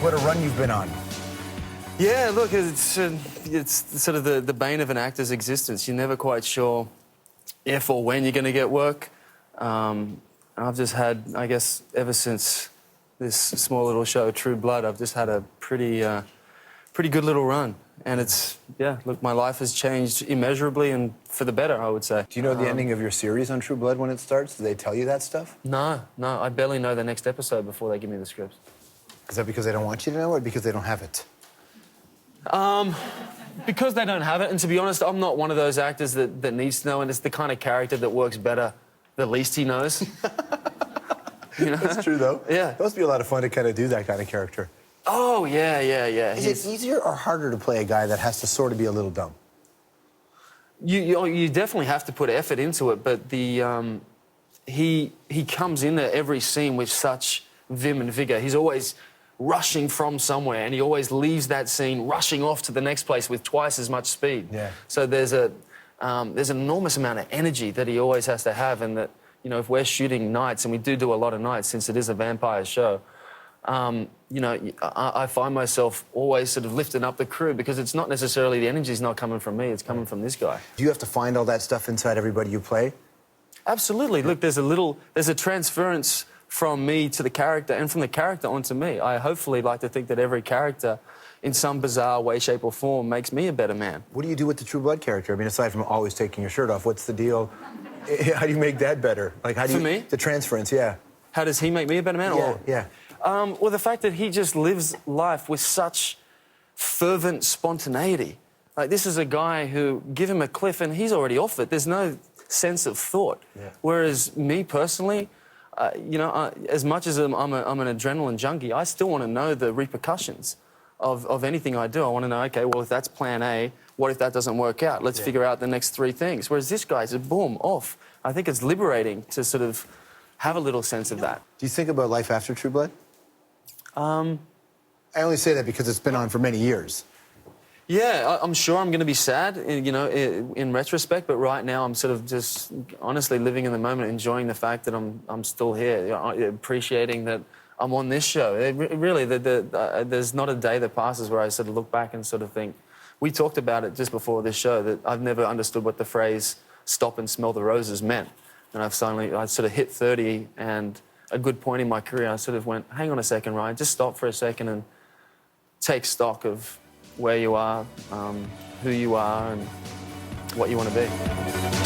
what a run you've been on. Yeah, look, it's sort of the bane of an actor's existence. You're never quite sure if or when you're going to get work. I've just had, I guess, ever since this small little show, True Blood, I've just had a pretty good little run. And it's, yeah, look, my life has changed immeasurably and for the better, I would say. Do you know the ending of your series on True Blood when it starts? Do they tell you that stuff? No, I barely know the next episode before they give me the scripts. Is that because they don't want you to know or because they don't have it? Because they don't have it, and to be honest, I'm not one of those actors that needs to know, and it's the kind of character that works better the least he knows. You know? That's true, though. Yeah. It must be a lot of fun to kind of do that kind of character. Oh, yeah. Is it easier or harder to play a guy that has to sort of be a little dumb? You definitely have to put effort into it, but he comes in at every scene with such vim and vigour. He's always rushing from somewhere, and he always leaves that scene rushing off to the next place with twice as much speed. Yeah. So there's an enormous amount of energy that he always has to have, and that, you know, if we're shooting nights, and we do a lot of nights since it is a vampire show, you know, I find myself always sort of lifting up the crew because it's not necessarily the energy's not coming from me, it's coming from this guy. Do you have to find all that stuff inside everybody you play? Absolutely. Look, there's a transference from me to the character and from the character onto me. I hopefully like to think that every character, in some bizarre way, shape or form, makes me a better man. What do you do with the True Blood character? I mean, aside from always taking your shirt off, what's the deal? How do you make that better? Like, how do you... For me? The transference, yeah. How does he make me a better man? Yeah. Well, the fact that he just lives life with such fervent spontaneity. Like, this is a guy who, give him a cliff and he's already off it. There's no sense of thought. Yeah. Whereas me personally, you know, as much as I'm an adrenaline junkie, I still want to know the repercussions of anything I do. I want to know, OK, well, if that's plan A, what if that doesn't work out? Let's figure out the next three things. Whereas this guy's a boom, off. I think it's liberating to sort of have a little sense of that. Do you think about life after True Blood? I only say that because it's been on for many years. Yeah, I'm sure I'm going to be sad, you know, in retrospect, but right now I'm sort of just honestly living in the moment, enjoying the fact that I'm still here, you know, appreciating that I'm on this show. Really, there's not a day that passes where I sort of look back and sort of think... We talked about it just before this show, that I've never understood what the phrase "stop and smell the roses" meant. And I sort of hit 30, and a good point in my career, I sort of went, hang on a second, Ryan, just stop for a second and take stock of where you are, who you are, and what you want to be.